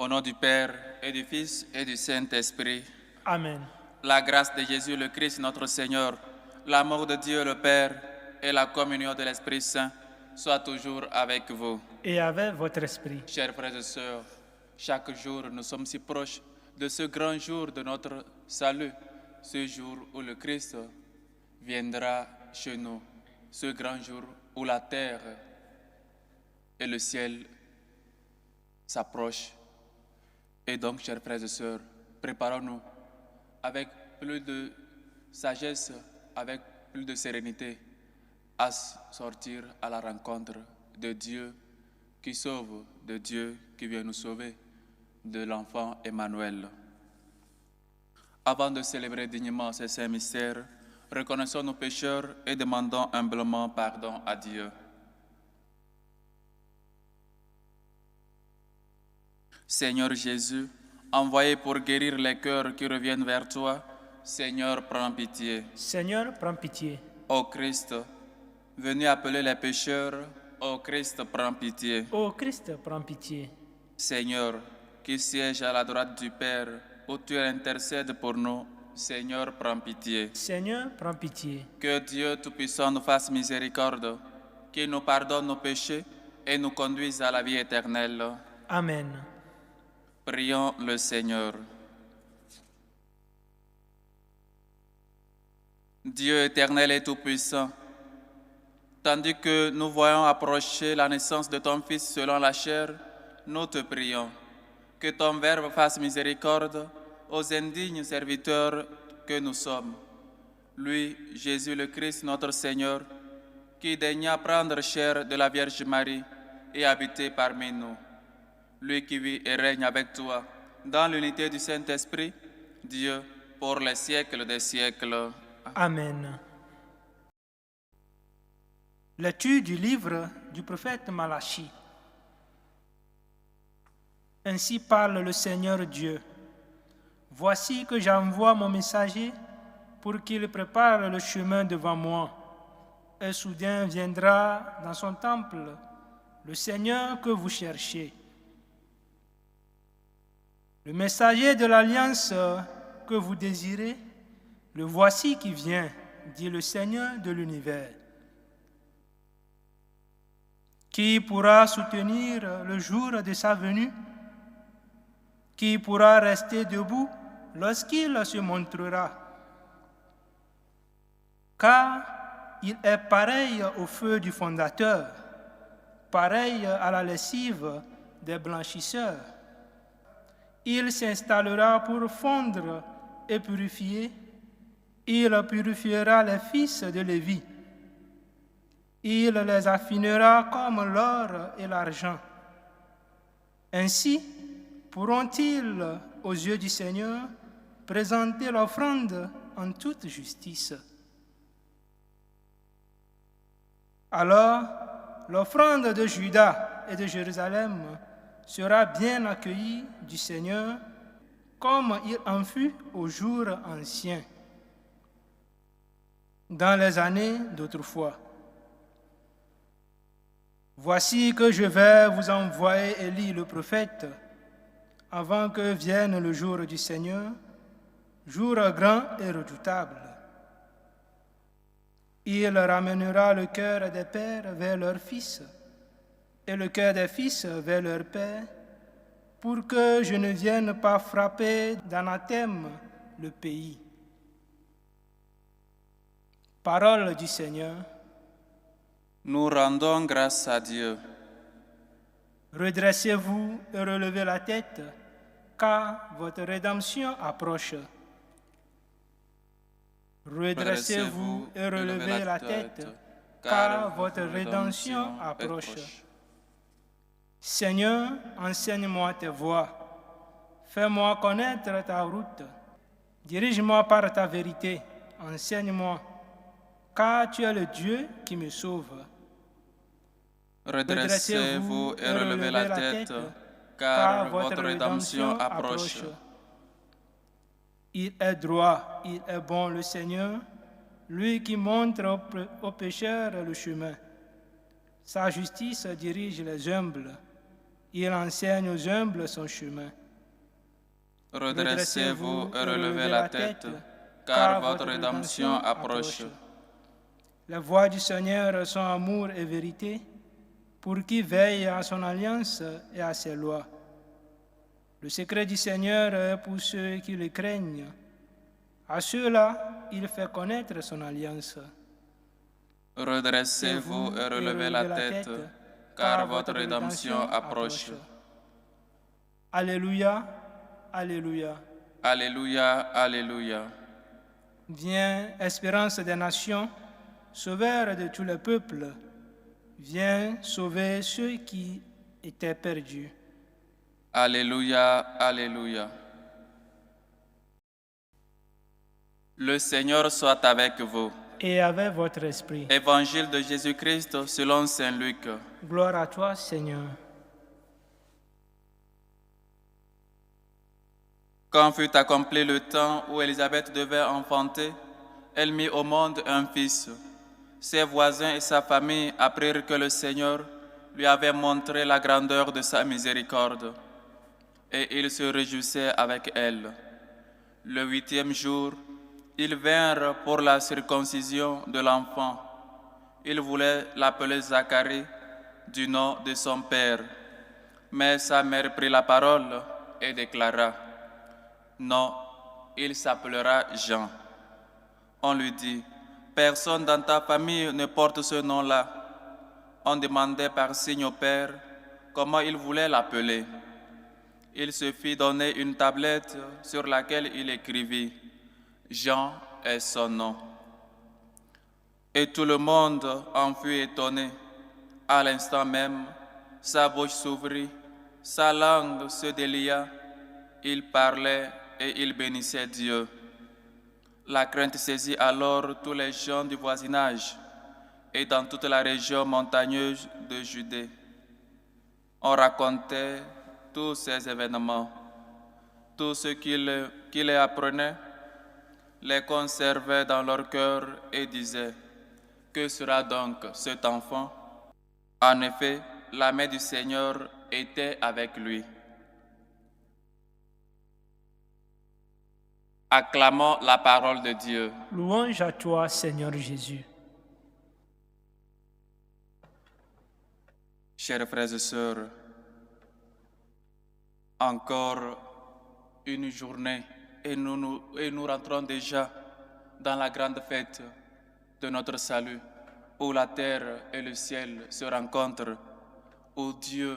Au nom du Père, et du Fils, et du Saint-Esprit. Amen. La grâce de Jésus le Christ, notre Seigneur, l'amour de Dieu le Père et la communion de l'Esprit Saint soient toujours avec vous. Et avec votre esprit. Chers frères et sœurs, chaque jour nous sommes si proches de ce grand jour de notre salut, ce jour où le Christ viendra chez nous, ce grand jour où la terre et le ciel s'approchent. Et donc, chers frères et sœurs, préparons-nous avec plus de sagesse, avec plus de sérénité, à sortir à la rencontre de Dieu qui sauve, de Dieu qui vient nous sauver, de l'enfant Emmanuel. Avant de célébrer dignement ces saints mystères, reconnaissons nos pécheurs et demandons humblement pardon à Dieu. Seigneur Jésus, envoyé pour guérir les cœurs qui reviennent vers toi, Seigneur, prends pitié. Seigneur, prends pitié. Ô Christ, venu appeler les pécheurs, ô Christ, prends pitié. Ô Christ, prends pitié. Seigneur, qui siège à la droite du Père, où tu intercèdes pour nous, Seigneur, prends pitié. Seigneur, prends pitié. Que Dieu Tout-Puissant nous fasse miséricorde, qu'il nous pardonne nos péchés et nous conduise à la vie éternelle. Amen. Prions le Seigneur. Dieu éternel et tout-puissant, tandis que nous voyons approcher la naissance de ton Fils selon la chair, nous te prions que ton Verbe fasse miséricorde aux indignes serviteurs que nous sommes. Lui, Jésus le Christ, notre Seigneur, qui daigna prendre chair de la Vierge Marie et habiter parmi nous. Lui qui vit et règne avec toi, dans l'unité du Saint-Esprit, Dieu, pour les siècles des siècles. Amen. Lecture du livre du prophète Malachie. Ainsi parle le Seigneur Dieu. Voici que j'envoie mon messager pour qu'il prépare le chemin devant moi. Et soudain viendra dans son temple le Seigneur que vous cherchez. Le messager de l'alliance que vous désirez, le voici qui vient, dit le Seigneur de l'univers. Qui pourra soutenir le jour de sa venue? Qui pourra rester debout lorsqu'il se montrera? Car il est pareil au feu du fondateur, pareil à la lessive des blanchisseurs. Il s'installera pour fondre et purifier. Il purifiera les fils de Lévi. Il les affinera comme l'or et l'argent. Ainsi pourront-ils, aux yeux du Seigneur, présenter l'offrande en toute justice. Alors, l'offrande de Juda et de Jérusalem sera bien accueilli du Seigneur comme il en fut au jour ancien, dans les années d'autrefois. Voici que je vais vous envoyer Élie le prophète, avant que vienne le jour du Seigneur, jour grand et redoutable. Il ramènera le cœur des pères vers leurs fils, et le cœur des fils vers leur père, pour que je ne vienne pas frapper d'anathème le pays. Parole du Seigneur. Nous rendons grâce à Dieu. Redressez-vous et relevez la tête, car votre rédemption approche. Redressez-vous et relevez la tête, car votre rédemption approche. Seigneur, enseigne-moi tes voies. Fais-moi connaître ta route. Dirige-moi par ta vérité. Enseigne-moi, car tu es le Dieu qui me sauve. Redressez-vous et relevez la tête, car votre rédemption approche. Il est droit, il est bon le Seigneur, lui qui montre aux pécheurs le chemin. Sa justice dirige les humbles. Il enseigne aux humbles son chemin. Redressez-vous et relevez la tête, car votre rédemption approche. Les voies du Seigneur sont amour et vérité, pour qui veille à son alliance et à ses lois. Le secret du Seigneur est pour ceux qui le craignent. À ceux-là, il fait connaître son alliance. Redressez-vous et relevez la tête, car votre rédemption approche. Alléluia, alléluia. Alléluia, alléluia. Viens, espérance des nations, sauveur de tous les peuples. Viens sauver ceux qui étaient perdus. Alléluia, alléluia. Le Seigneur soit avec vous. Et avec votre esprit. Évangile de Jésus-Christ selon saint Luc. Gloire à toi, Seigneur. Quand fut accompli le temps où Élisabeth devait enfanter, elle mit au monde un fils. Ses voisins et sa famille apprirent que le Seigneur lui avait montré la grandeur de sa miséricorde, et ils se réjouissaient avec elle. Le 8e jour, ils vinrent pour la circoncision de l'enfant. Ils voulaient l'appeler Zacharie, du nom de son père. Mais sa mère prit la parole et déclara: « Non, il s'appellera Jean. » On lui dit: « Personne dans ta famille ne porte ce nom-là. » On demandait par signe au père comment il voulait l'appeler. Il se fit donner une tablette sur laquelle il écrivit: « Jean est son nom. » Et tout le monde en fut étonné. À l'instant même, sa bouche s'ouvrit, sa langue se délia, il parlait et il bénissait Dieu. La crainte saisit alors tous les gens du voisinage et dans toute la région montagneuse de Judée. On racontait tous ces événements. Tous ceux qui les apprenaient les conservaient dans leur cœur et disaient: « Que sera donc cet enfant ?» En effet, la main du Seigneur était avec lui. Acclamons la parole de Dieu. Louange à toi, Seigneur Jésus. Chers frères et sœurs, encore une journée et nous rentrons déjà dans la grande fête de notre salut, où la terre et le ciel se rencontrent, où Dieu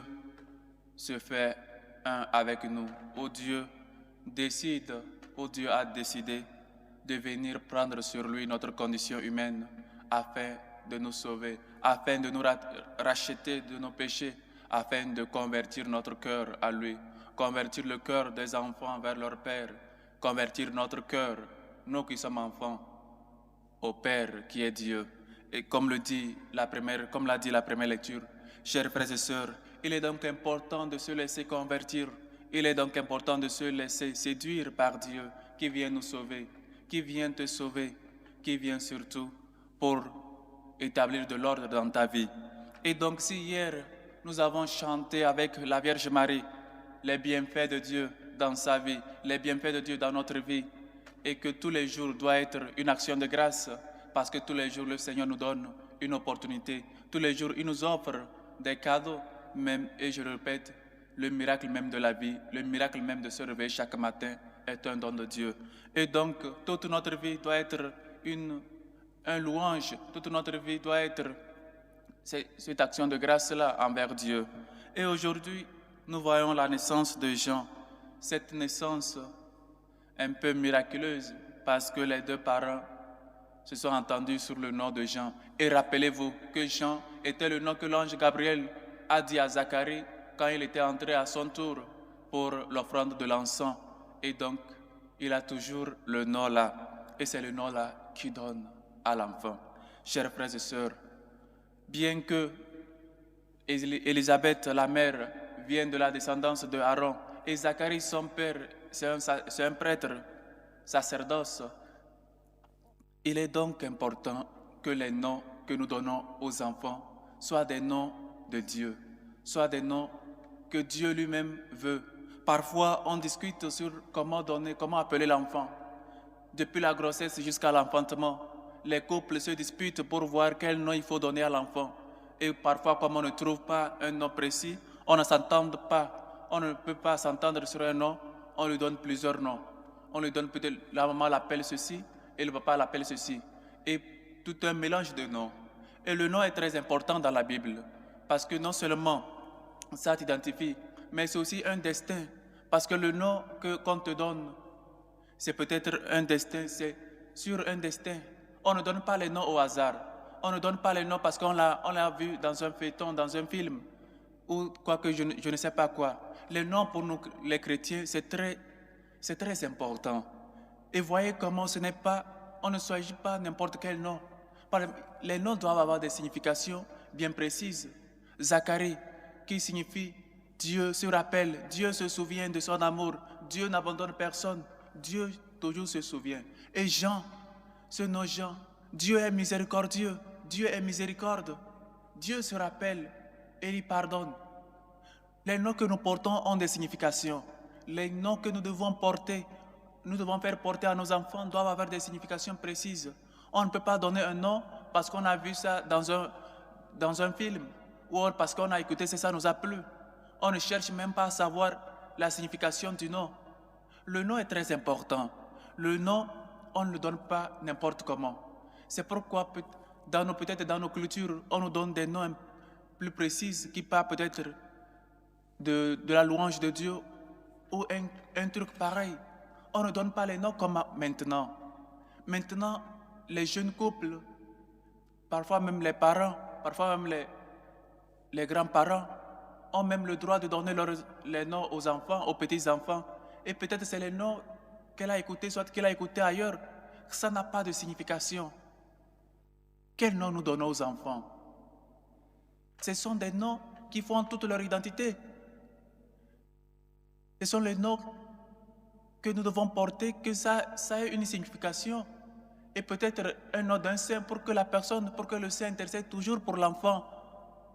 se fait un avec nous, où Dieu décide, où Dieu a décidé de venir prendre sur lui notre condition humaine afin de nous sauver, afin de nous racheter de nos péchés, afin de convertir notre cœur à lui, convertir le cœur des enfants vers leur Père, convertir notre cœur, nous qui sommes enfants, au Père qui est Dieu. Et comme l'a dit la première lecture, chers frères et sœurs, il est donc important de se laisser convertir. Il est donc important de se laisser séduire par Dieu qui vient nous sauver, qui vient te sauver, qui vient surtout pour établir de l'ordre dans ta vie. Et donc si hier nous avons chanté avec la Vierge Marie les bienfaits de Dieu dans sa vie, les bienfaits de Dieu dans notre vie, et que tous les jours doit être une action de grâce, parce que tous les jours le Seigneur nous donne une opportunité, tous les jours il nous offre des cadeaux, même, et je le répète, le miracle même de la vie, le miracle même de se réveiller chaque matin est un don de Dieu. Et donc, toute notre vie doit être un louange, toute notre vie doit être cette action de grâce-là envers Dieu. Et aujourd'hui, nous voyons la naissance de Jean, cette naissance un peu miraculeuse, parce que les deux parents se sont entendus sur le nom de Jean. Et rappelez-vous que Jean était le nom que l'ange Gabriel a dit à Zacharie quand il était entré à son tour pour l'offrande de l'encens. Et donc, il a toujours le nom là. Et c'est le nom là qui donne à l'enfant. Chers frères et sœurs, bien que Élisabeth, la mère, vienne de la descendance de Aaron, et Zacharie, son père, c'est un prêtre, sacerdoce, il est donc important que les noms que nous donnons aux enfants soient des noms de Dieu, soient des noms que Dieu lui-même veut. Parfois, on discute sur comment appeler l'enfant. Depuis la grossesse jusqu'à l'enfantement, les couples se disputent pour voir quel nom il faut donner à l'enfant. Et parfois, comme on ne trouve pas un nom précis, on ne s'entend pas. On ne peut pas s'entendre sur un nom, on lui donne plusieurs noms. On lui donne peut-être, la maman l'appelle ceci et le papa l'appelle ceci. Et tout un mélange de noms. Et le nom est très important dans la Bible, parce que non seulement ça t'identifie, mais c'est aussi un destin. Parce que le nom qu'on te donne, c'est peut-être un destin, c'est sur un destin. On ne donne pas les noms au hasard. On ne donne pas les noms parce qu'on l'a vu dans un feuilleton, dans un film, ou quoi que je ne sais pas quoi. Les noms pour nous, les chrétiens, c'est très important. Et voyez comment on ne choisit pas n'importe quel nom. Les noms doivent avoir des significations bien précises. Zacharie, qui signifie Dieu se rappelle, Dieu se souvient de son amour, Dieu n'abandonne personne, Dieu toujours se souvient. Et Jean, ce nom Jean, Dieu est miséricordieux, Dieu est miséricorde, Dieu se rappelle et il pardonne. Les noms que nous portons ont des significations. Les noms que nous devons faire porter à nos enfants doivent avoir des significations précises. On ne peut pas donner un nom parce qu'on a vu ça dans un film ou parce qu'on a écouté ça nous a plu. On ne cherche même pas à savoir la signification du nom. Le nom est très important. Le nom, on ne le donne pas n'importe comment. C'est pourquoi peut-être dans nos cultures, on nous donne des noms plus précis qui parlent peut-être de la louange de Dieu ou un truc pareil. On ne donne pas les noms comme maintenant. Maintenant, les jeunes couples, parfois même les parents, parfois même les grands-parents, ont même le droit de donner les noms aux enfants, aux petits-enfants. Et peut-être c'est les noms qu'elle a écoutés, soit qu'elle a écoutés ailleurs. Ça n'a pas de signification. Quel nom nous donnons aux enfants? Ce sont des noms qui font toute leur identité. Ce sont les noms que nous devons porter, que ça ait une signification. Et peut-être un nom d'un saint pour que le saint intercède toujours pour l'enfant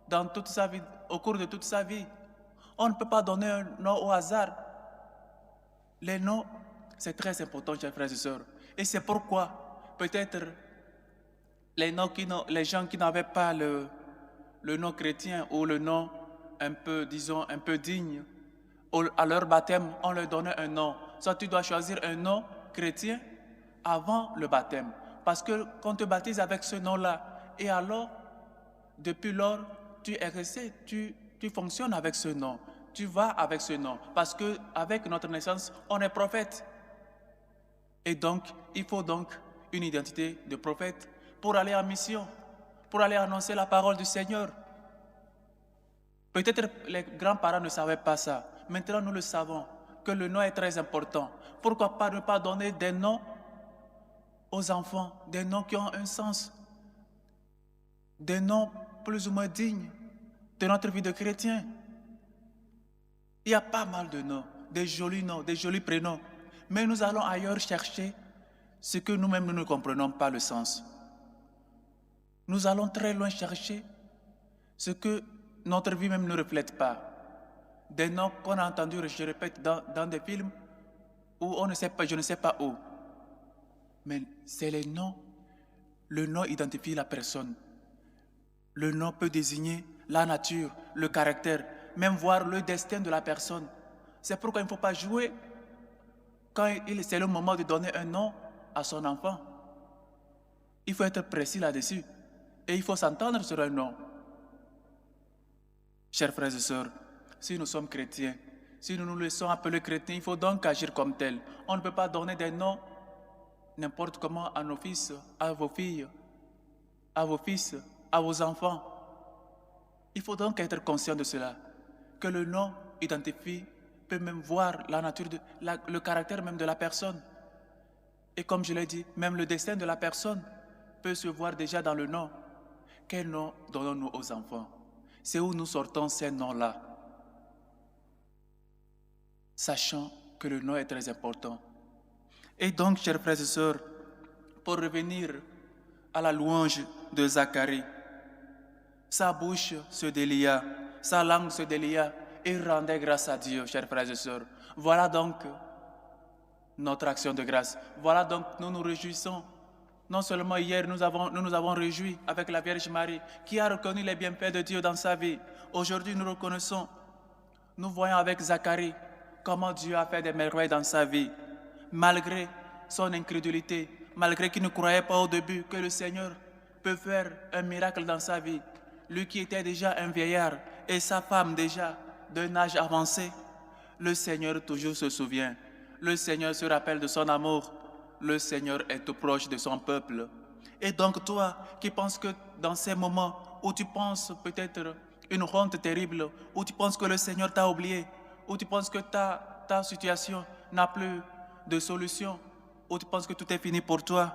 dans toute sa vie, au cours de toute sa vie. On ne peut pas donner un nom au hasard. Les noms, c'est très important, chers frères et sœurs. Et c'est pourquoi, peut-être, les gens qui n'avaient pas le nom chrétien ou le nom un peu digne, à leur baptême, on leur donnait un nom. Soit tu dois choisir un nom chrétien avant le baptême. Parce que qu'on te baptise avec ce nom-là, et alors, depuis lors, tu es resté, tu fonctionnes avec ce nom. Tu vas avec ce nom. Parce qu'avec notre naissance, on est prophète. Et donc, il faut donc une identité de prophète pour aller en mission, pour aller annoncer la parole du Seigneur. Peut-être les grands-parents ne savaient pas ça. Maintenant, nous le savons, que le nom est très important. Pourquoi pas ne pas donner des noms aux enfants, des noms qui ont un sens, des noms plus ou moins dignes de notre vie de chrétien? Il y a pas mal de noms, des jolis prénoms. Mais nous allons ailleurs chercher ce que nous-mêmes nous ne comprenons pas le sens. Nous allons très loin chercher ce que notre vie même ne reflète pas. Des noms qu'on a entendus, je répète, dans des films où on ne sait pas, je ne sais pas où. Mais c'est les noms. Le nom identifie la personne. Le nom peut désigner la nature, le caractère, même voir le destin de la personne. C'est pourquoi il ne faut pas jouer quand c'est le moment de donner un nom à son enfant. Il faut être précis là-dessus. Et il faut s'entendre sur un nom. Chers frères et sœurs, si nous sommes chrétiens, si nous nous laissons appeler chrétiens, il faut donc agir comme tel. On ne peut pas donner des noms n'importe comment à nos fils, à vos filles, à vos fils, à vos enfants. Il faut donc être conscient de cela, que le nom identifie, peut même voir la nature, le caractère même de la personne. Et comme je l'ai dit, même le destin de la personne peut se voir déjà dans le nom. Quel nom donnons-nous aux enfants? C'est où nous sortons ces noms-là, sachant que le nom est très important. Et donc, chers frères et sœurs, pour revenir à la louange de Zacharie, sa bouche se délia, sa langue se délia, et rendez grâce à Dieu, chers frères et sœurs. Voilà donc notre action de grâce. Voilà donc nous nous réjouissons. Non seulement hier, nous nous avons réjoui avec la Vierge Marie qui a reconnu les bienfaits de Dieu dans sa vie. Aujourd'hui, nous reconnaissons, nous voyons avec Zacharie comment Dieu a fait des merveilles dans sa vie. Malgré son incrédulité, malgré qu'il ne croyait pas au début que le Seigneur peut faire un miracle dans sa vie. Lui qui était déjà un vieillard et sa femme déjà d'un âge avancé, le Seigneur toujours se souvient. Le Seigneur se rappelle de son amour. Le Seigneur est tout proche de son peuple. Et donc toi qui penses que dans ces moments où tu penses peut-être une honte terrible, où tu penses que le Seigneur t'a oublié, où tu penses que ta situation n'a plus de solution, où tu penses que tout est fini pour toi,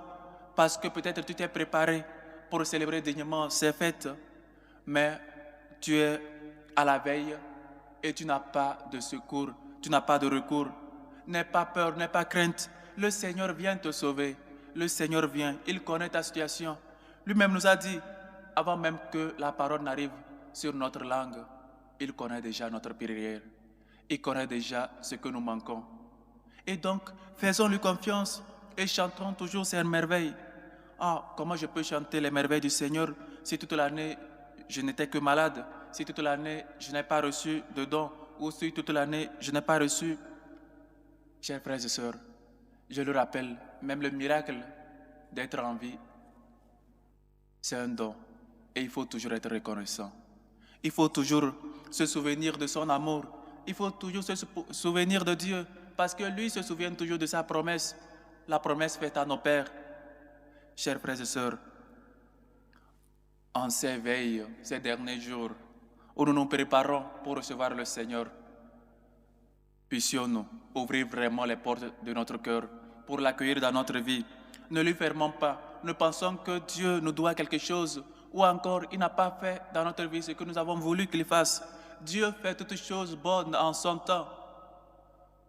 parce que peut-être tu t'es préparé pour célébrer dignement ces fêtes, mais tu es à la veille et tu n'as pas de secours, tu n'as pas de recours. N'aie pas peur, n'aie pas crainte. Le Seigneur vient te sauver. Le Seigneur vient, il connaît ta situation. Lui-même nous a dit, avant même que la parole n'arrive sur notre langue, il connaît déjà notre prière. Il connaît déjà ce que nous manquons. Et donc, faisons-lui confiance et chantons toujours ces merveilles. Ah, comment je peux chanter les merveilles du Seigneur si toute l'année je n'étais que malade, si toute l'année je n'ai pas reçu de dons, ou si toute l'année je n'ai pas reçu. Chers frères et sœurs, je le rappelle, même le miracle d'être en vie, c'est un don. Et il faut toujours être reconnaissant. Il faut toujours se souvenir de son amour. Il faut toujours se souvenir de Dieu, parce que lui se souvient toujours de sa promesse, la promesse faite à nos pères. Chers frères et sœurs, en ces veilles, ces derniers jours, où nous nous préparons pour recevoir le Seigneur, puissions-nous ouvrir vraiment les portes de notre cœur pour l'accueillir dans notre vie. Ne lui fermons pas. Nous pensons que Dieu nous doit quelque chose, ou encore il n'a pas fait dans notre vie ce que nous avons voulu qu'il fasse. Dieu fait toutes choses bonnes en son temps.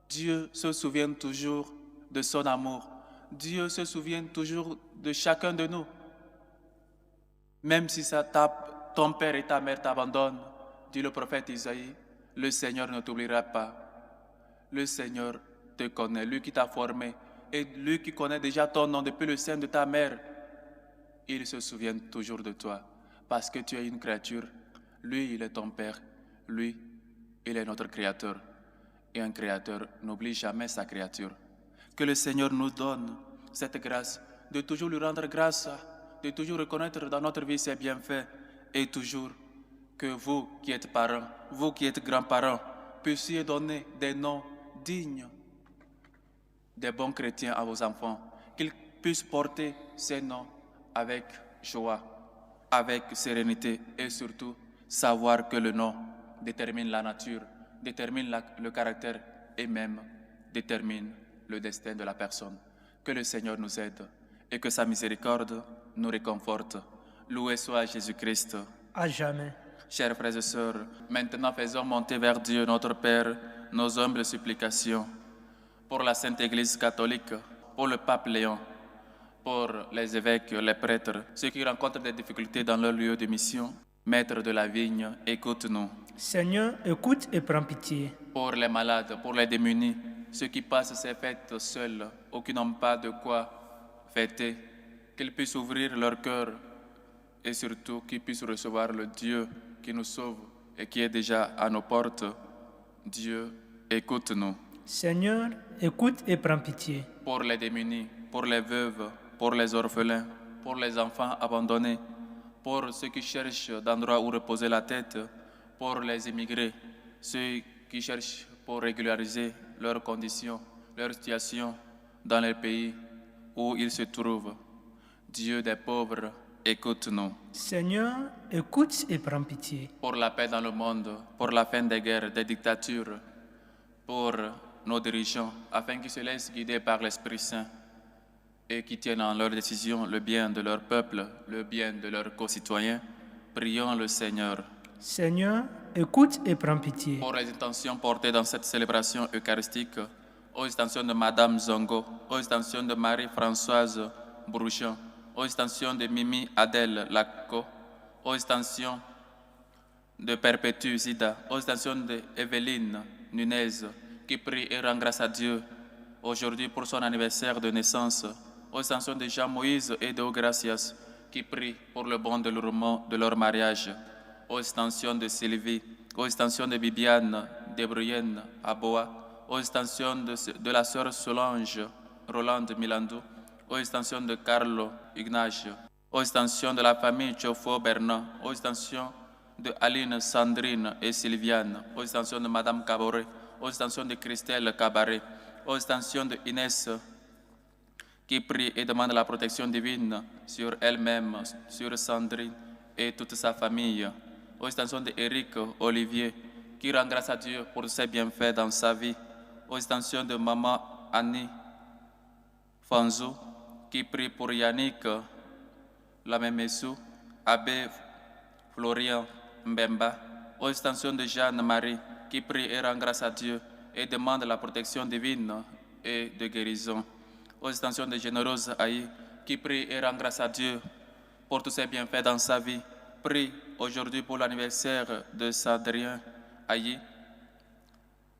Dieu se souvient toujours de son amour. Dieu se souvient toujours de chacun de nous. Même si ton père et ta mère t'abandonnent, dit le prophète Isaïe, le Seigneur ne t'oubliera pas. Le Seigneur te connaît, lui qui t'a formé, et lui qui connaît déjà ton nom depuis le sein de ta mère. Il se souvient toujours de toi, parce que tu es une créature. Lui, il est ton Père. Lui, il est notre Créateur. Et un Créateur n'oublie jamais sa créature. Que le Seigneur nous donne cette grâce de toujours lui rendre grâce, de toujours reconnaître dans notre vie ses bienfaits, et toujours que vous qui êtes parents, vous qui êtes grands-parents, puissiez donner des noms dignes des bons chrétiens à vos enfants, qu'ils puissent porter ces noms avec joie, avec sérénité et surtout savoir que le nom détermine la nature, détermine le caractère et même détermine le destin de la personne. Que le Seigneur nous aide et que sa miséricorde nous réconforte. Loué soit Jésus-Christ. À jamais. Chers frères et sœurs, maintenant faisons monter vers Dieu notre Père nos humbles supplications pour la Sainte Église catholique, pour le pape Léon, pour les évêques, les prêtres, ceux qui rencontrent des difficultés dans leur lieu de mission. Maître de la vigne, écoute-nous. Seigneur, écoute et prends pitié. Pour les malades, pour les démunis, ceux qui passent ces fêtes seuls ou qui n'ont pas de quoi fêter, qu'ils puissent ouvrir leur cœur et surtout qu'ils puissent recevoir le Dieu qui nous sauve et qui est déjà à nos portes. Dieu, écoute-nous. Seigneur, écoute et prends pitié. Pour les démunis, pour les veuves, pour les orphelins, pour les enfants abandonnés, pour ceux qui cherchent d'endroits où reposer la tête, pour les immigrés, ceux qui cherchent pour régulariser leurs conditions, leur situation dans les pays où ils se trouvent. Dieu des pauvres, écoute-nous. Seigneur, écoute et prends pitié. Pour la paix dans le monde, pour la fin des guerres, des dictatures, pour nos dirigeants, afin qu'ils se laissent guider par l'Esprit Saint et qui tiennent en leurs décisions le bien de leur peuple, le bien de leurs concitoyens, prions le Seigneur. Seigneur, écoute et prends pitié. Pour les intentions portées dans cette célébration eucharistique, aux intentions de Madame Zongo, aux intentions de Marie-Françoise Brouchon, aux intentions de Mimi Adèle Lacco, aux intentions de Perpétue Zida, aux intentions de Evelyne Nunez, qui prie et rend grâce à Dieu aujourd'hui pour son anniversaire de naissance, aux intentions de Jean-Moïse et de Gracias, qui prie pour le bon déroulement de leur mariage, aux intentions de Sylvie, aux intentions de Bibiane, de Bruyenne, Aboa, aux intentions de la sœur Solange, Rolande Milandou, aux intentions de Carlo Ignacio, aux intentions de la famille Chofo Bernard, aux intentions de Aline, Sandrine et Sylviane, aux intentions de Madame Caboret, aux intentions de Christelle Cabaret, aux intentions de Inès, qui prie et demande la protection divine sur elle-même, sur Sandrine et toute sa famille, aux intentions de Éric Olivier, qui rend grâce à Dieu pour ses bienfaits dans sa vie, aux intentions de Maman Annie Fanzou, qui prie pour Yannick Lamemessou, Abbé Florian Mbemba, aux intentions de Jeanne-Marie, qui prie et rend grâce à Dieu et demande la protection divine et de guérison, aux intentions de Généreuse Aïe, qui prie et rend grâce à Dieu pour tous ses bienfaits dans sa vie. Prie aujourd'hui pour l'anniversaire de Sadrien Aïe,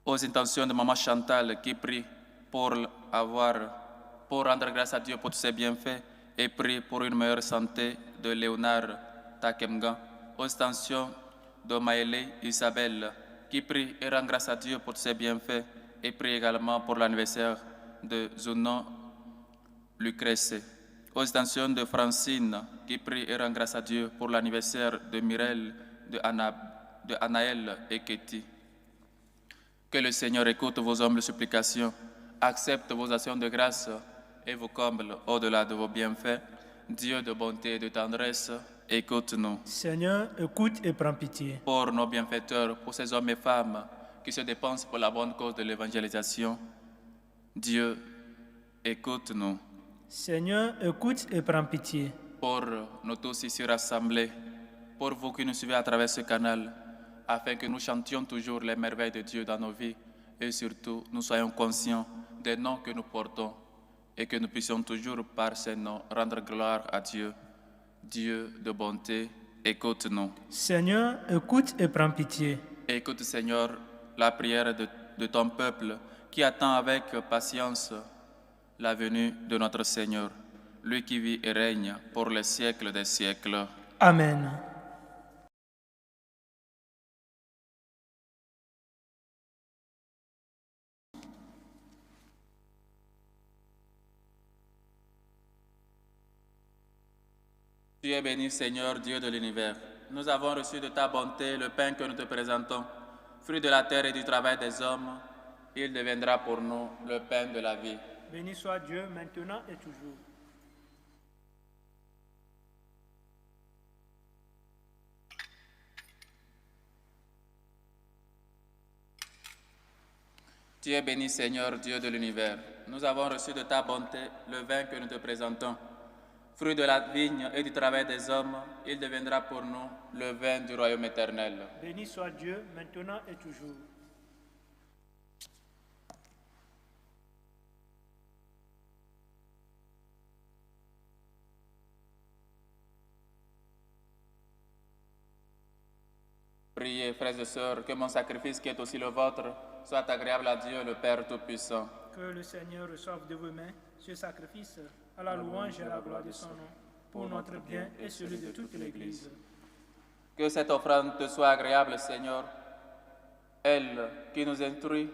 aux intentions de Maman Chantal, qui prie pour rendre grâce à Dieu pour tous ses bienfaits et prie pour une meilleure santé de Léonard Takemga, aux intentions de Maëlé Isabelle, qui prie et rend grâce à Dieu pour ses bienfaits et prie également pour l'anniversaire de Zounon Lucrèce, aux intentions de Francine, qui prie et rend grâce à Dieu pour l'anniversaire de Mirel, de Anaël et Ketty. Que le Seigneur écoute vos humbles supplications, accepte vos actions de grâce et vous comble au-delà de vos bienfaits. Dieu de bonté et de tendresse, écoute-nous. Seigneur, écoute et prends pitié. Pour nos bienfaiteurs, pour ces hommes et femmes qui se dépensent pour la bonne cause de l'évangélisation, Dieu, écoute-nous. Seigneur, écoute et prends pitié. Pour nous tous ici rassemblés, pour vous qui nous suivez à travers ce canal, afin que nous chantions toujours les merveilles de Dieu dans nos vies et surtout nous soyons conscients des noms que nous portons et que nous puissions toujours par ces noms rendre gloire à Dieu. Dieu de bonté, écoute-nous. Seigneur, écoute et prends pitié. Écoute, Seigneur, la prière de ton peuple qui attend avec patience la venue de notre Seigneur, lui qui vit et règne pour les siècles des siècles. Amen. Tu es béni, Seigneur, Dieu de l'univers. Nous avons reçu de ta bonté le pain que nous te présentons, fruit de la terre et du travail des hommes. Il deviendra pour nous le pain de la vie. Béni soit Dieu maintenant et toujours. Tu es béni, Seigneur, Dieu de l'univers. Nous avons reçu de ta bonté le vin que nous te présentons. Fruit de la vigne et du travail des hommes, il deviendra pour nous le vin du royaume éternel. Béni soit Dieu maintenant et toujours. Priez, frères et sœurs, que mon sacrifice qui est aussi le vôtre soit agréable à Dieu, le Père Tout-Puissant. Que le Seigneur reçoive de vos mains ce sacrifice à la louange et à la gloire de son nom, pour notre bien et celui de toute l'Église. Que cette offrande te soit agréable, Seigneur, elle qui nous instruit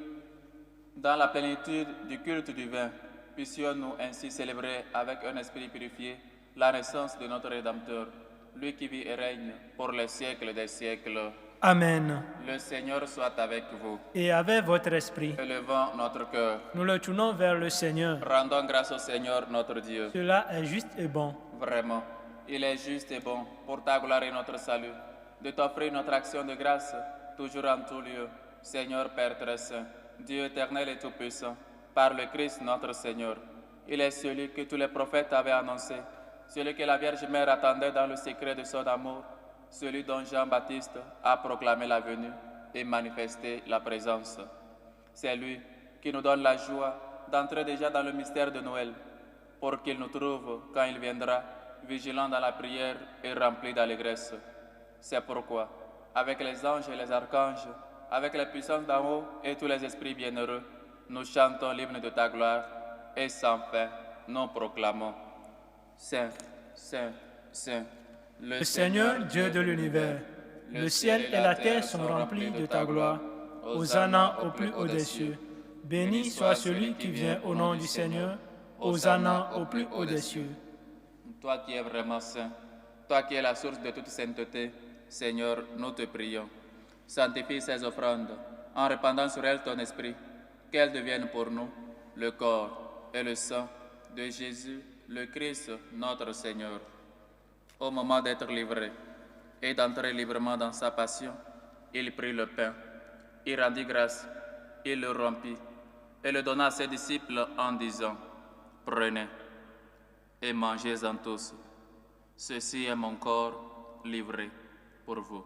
dans la plénitude du culte divin. Puissions-nous ainsi célébrer avec un esprit purifié la naissance de notre Rédempteur, lui qui vit et règne pour les siècles des siècles. Amen. Le Seigneur soit avec vous. Et avec votre esprit, Élevons notre cœur. nous le tournons vers le Seigneur. Rendons grâce au Seigneur notre Dieu. Cela est juste et bon. Vraiment, il est juste et bon pour ta gloire et notre salut, de t'offrir notre action de grâce, toujours en tout lieu. Seigneur Père très saint, Dieu éternel et tout-puissant, par le Christ notre Seigneur. Il est celui que tous les prophètes avaient annoncé, celui que la Vierge Mère attendait dans le secret de son amour, celui dont Jean-Baptiste a proclamé la venue et manifesté la présence. C'est lui qui nous donne la joie d'entrer déjà dans le mystère de Noël, pour qu'il nous trouve, quand il viendra, vigilants dans la prière et remplis d'allégresse. C'est pourquoi, avec les anges et les archanges, avec les puissances d'en haut et tous les esprits bienheureux, nous chantons l'hymne de ta gloire, et sans fin, nous proclamons. Saint, Saint, Saint, Le Seigneur, Dieu de l'univers, le ciel et la terre sont remplis de ta gloire. Hosanna au plus haut des cieux. Béni soit celui qui vient au nom du Seigneur. Hosanna au plus haut des cieux. Toi qui es vraiment saint, toi qui es la source de toute sainteté, Seigneur, nous te prions. Sanctifie ces offrandes en répandant sur elles ton esprit, qu'elles deviennent pour nous le corps et le sang de Jésus, le Christ, notre Seigneur. Au moment d'être livré et d'entrer librement dans sa passion, il prit le pain, il rendit grâce, il le rompit et le donna à ses disciples en disant, « Prenez et mangez-en tous. Ceci est mon corps livré pour vous. »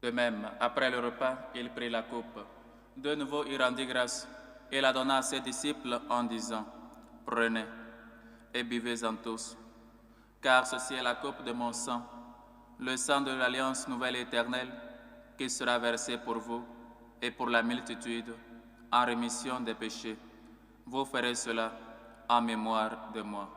De même, après le repas, il prit la coupe. De nouveau, il rendit grâce et la donna à ses disciples en disant, « Prenez et buvez-en tous, car ceci est la coupe de mon sang, le sang de l'alliance nouvelle et éternelle, qui sera versé pour vous et pour la multitude en rémission des péchés. Vous ferez cela en mémoire de moi. »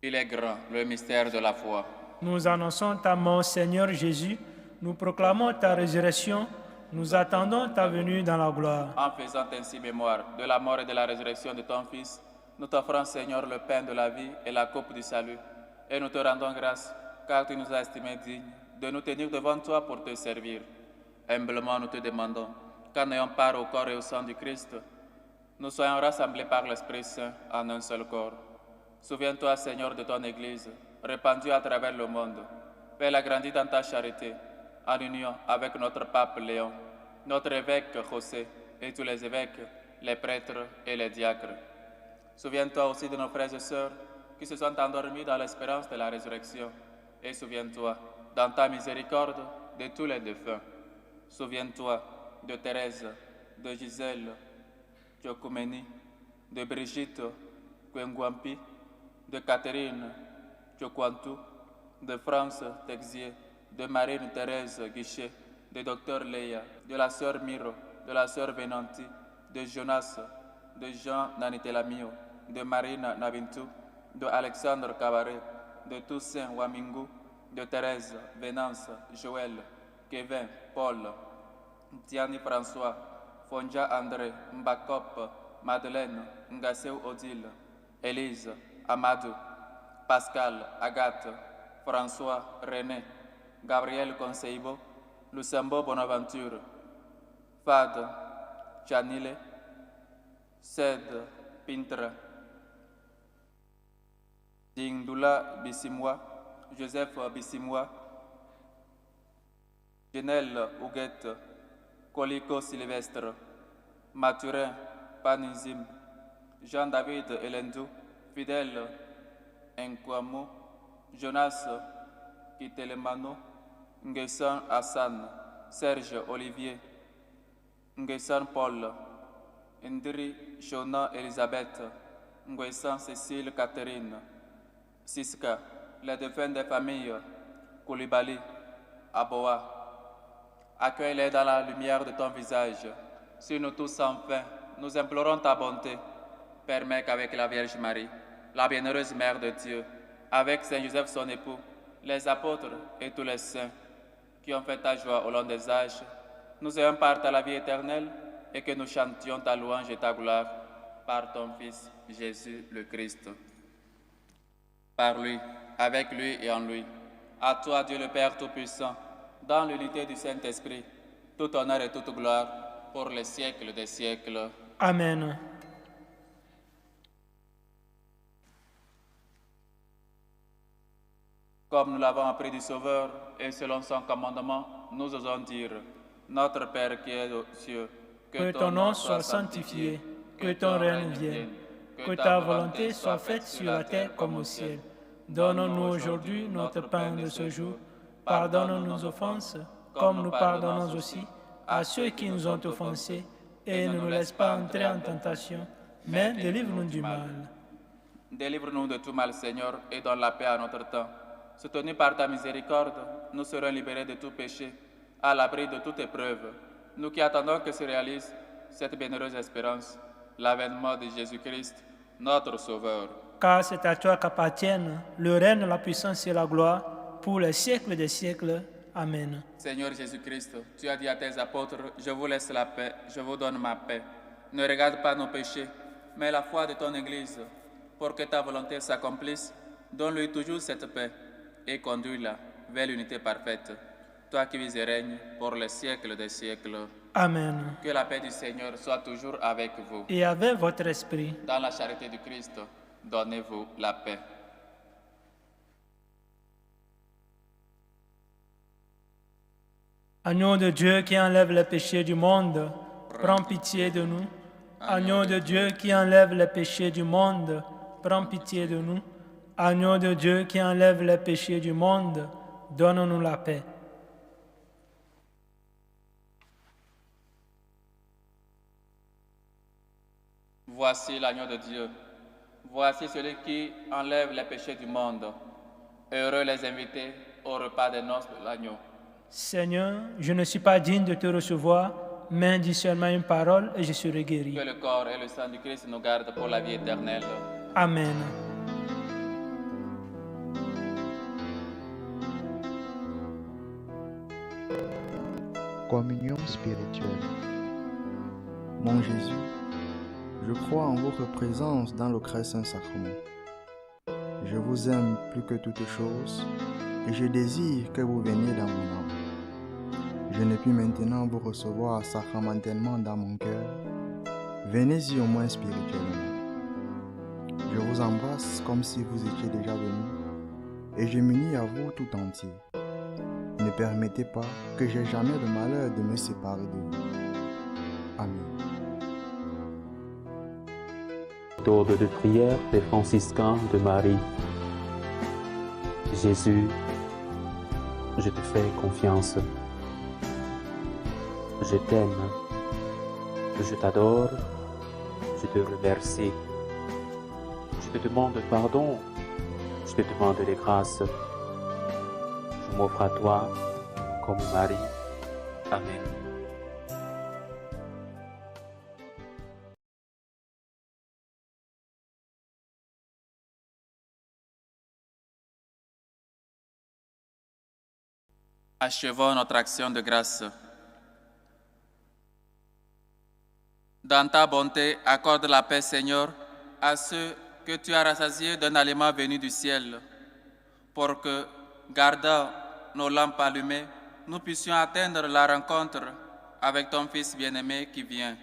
Il est grand, le mystère de la foi. Nous annonçons ta mort, Seigneur Jésus. Nous proclamons ta résurrection. Nous attendons ta venue dans la gloire. En faisant ainsi mémoire de la mort et de la résurrection de ton Fils, nous t'offrons, Seigneur, le pain de la vie et la coupe du salut. Et nous te rendons grâce, car tu nous as estimés dignes de nous tenir devant toi pour te servir. Humblement, nous te demandons, qu'en ayant part au corps et au sang du Christ, nous soyons rassemblés par l'Esprit Saint en un seul corps. Souviens-toi, Seigneur, de ton Église, répandue à travers le monde. Fais-la grandir dans ta charité, en union avec notre pape Léon, notre évêque José et tous les évêques, les prêtres et les diacres. Souviens-toi aussi de nos frères et sœurs qui se sont endormis dans l'espérance de la résurrection. Et souviens-toi, dans ta miséricorde, de tous les défunts. Souviens-toi de Thérèse, de Gisèle, Giacoménie, de Brigitte, Kwenguampi, de Catherine Chokwantu, de France Texier, de Marine-Thérèse Guichet, de Dr Leia, de la sœur Miro, de la sœur Venanti, de Jonas, de Jean Nanitelamio, de Marina Navintu, de Alexandre Cabaret, de Toussaint Wamingu, de Thérèse, Venance, Joël, Kevin, Paul, Tiani François, Fonja André, Mbakop, Madeleine, Ngasseu Odile, Élise, Amadou, Pascal, Agathe, François, René, Gabriel Conseibo, Lucembo Bonaventure, Fad, Janile, Sed, Pintre, Dingdula Bissimwa, Joseph Bissimwa, Genel Huguette, Colico Sylvestre, Mathurin Panizim, Jean-David Elendou, Fidèle Nkwamo, Jonas Kitelemano, Nguessan Hassan, Serge Olivier, Nguessan Paul, Indri Shona Elisabeth, Nguessan Cécile Catherine, Siska, les défunts des familles, Koulibaly, Aboa. Accueille-les dans la lumière de ton visage. Sur nous tous enfin, nous implorons ta bonté. Permets qu'avec la Vierge Marie, la bienheureuse Mère de Dieu, avec Saint Joseph son époux, les apôtres et tous les saints qui ont fait ta joie au long des âges, nous ayons part à la vie éternelle et que nous chantions ta louange et ta gloire par ton Fils Jésus le Christ. Par lui, avec lui et en lui, à toi Dieu le Père Tout-Puissant, dans l'unité du Saint-Esprit, tout honneur et toute gloire pour les siècles des siècles. Amen. Comme nous l'avons appris du Sauveur et selon son commandement, nous osons dire, Notre Père qui es aux cieux, Que ton nom soit sanctifié, que ton règne vienne, que ta volonté soit faite sur la terre comme au ciel. Donne-nous aujourd'hui notre pain de ce jour. Pardonne nos offenses, comme nous pardonnons aussi à ceux qui nous ont offensés, et ne nous laisse pas entrer en tentation, mais délivre-nous du mal. Délivre-nous de tout mal, Seigneur, et donne la paix à notre temps. Soutenus par ta miséricorde, nous serons libérés de tout péché, à l'abri de toute épreuve. Nous qui attendons que se réalise cette bienheureuse espérance, l'avènement de Jésus-Christ, notre Sauveur. Car c'est à toi qu'appartiennent le règne, la puissance et la gloire pour les siècles des siècles. Amen. Seigneur Jésus-Christ, tu as dit à tes apôtres, je vous laisse la paix, je vous donne ma paix. Ne regarde pas nos péchés, mais la foi de ton Église. Pour que ta volonté s'accomplisse, donne-lui toujours cette paix et conduis-la vers l'unité parfaite. Toi qui vis et règnes pour les siècles des siècles. Amen. Que la paix du Seigneur soit toujours avec vous. Et avec votre esprit. Dans la charité du Christ, donnez-vous la paix. Agneau de Dieu qui enlève les péchés du monde, prends pitié de nous. Agneau de Dieu qui enlève les péchés du monde, prends pitié de nous. Agneau de Dieu qui enlève les péchés du monde, donne-nous la paix. Voici l'agneau de Dieu. Voici celui qui enlève les péchés du monde. Heureux les invités au repas des noces de l'agneau. Seigneur, je ne suis pas digne de te recevoir, mais dis seulement une parole et je serai guéri. Que le corps et le sang du Christ nous gardent pour la vie éternelle. Amen. Communion spirituelle. Mon Jésus, je crois en votre présence dans le très saint sacrement. Je vous aime plus que toute chose et je désire que vous veniez dans mon âme. Je ne puis maintenant vous recevoir sacramentellement dans mon cœur. Venez-y au moins spirituellement. Je vous embrasse comme si vous étiez déjà venu et je m'unis à vous tout entier. Ne permettez pas que j'aie jamais le malheur de me séparer de vous. Amen. Méthode de prière des franciscains de Marie. Jésus, je te fais confiance. Je t'aime. Je t'adore. Je te remercie. Je te demande pardon. Je te demande les grâces. Je m'offre à toi comme Marie. Amen. Achevons notre action de grâce. Dans ta bonté, accorde la paix, Seigneur, à ceux que tu as rassasiés d'un aliment venu du ciel, pour que, gardant nos lampes allumées, nous puissions atteindre la rencontre avec ton Fils bien-aimé qui vient,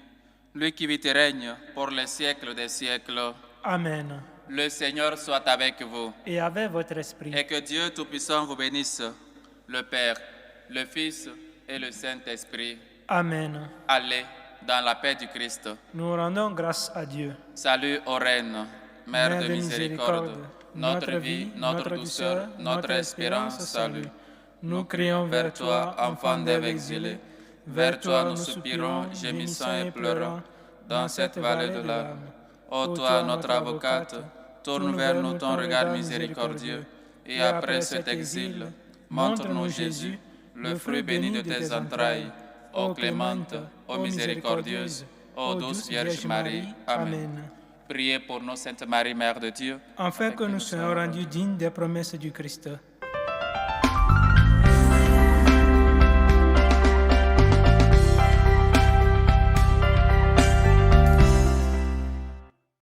lui qui vit et règne pour les siècles des siècles. Amen. Le Seigneur soit avec vous. Et avec votre esprit. Et que Dieu Tout-Puissant vous bénisse, le Père, le Fils et le Saint-Esprit. Amen. Allez dans la paix du Christ. Nous rendons grâce à Dieu. Salut aux reines, Mère de miséricorde, notre vie, notre douceur, notre espérance, salut. Nous crions vers toi, enfants d'Ève exilés. Vers toi nous soupirons, gémissant et pleurant, dans cette vallée de larmes. Ô toi, notre avocate, tourne vers nous ton regard miséricordieux, et après cet exil, montre-nous Jésus, le fruit béni de tes entrailles. Ô clémente, ô miséricordieuse, ô douce Vierge Marie. Amen. Priez pour nous, Sainte Marie, Mère de Dieu, Afin que nous soyons rendus dignes des promesses du Christ.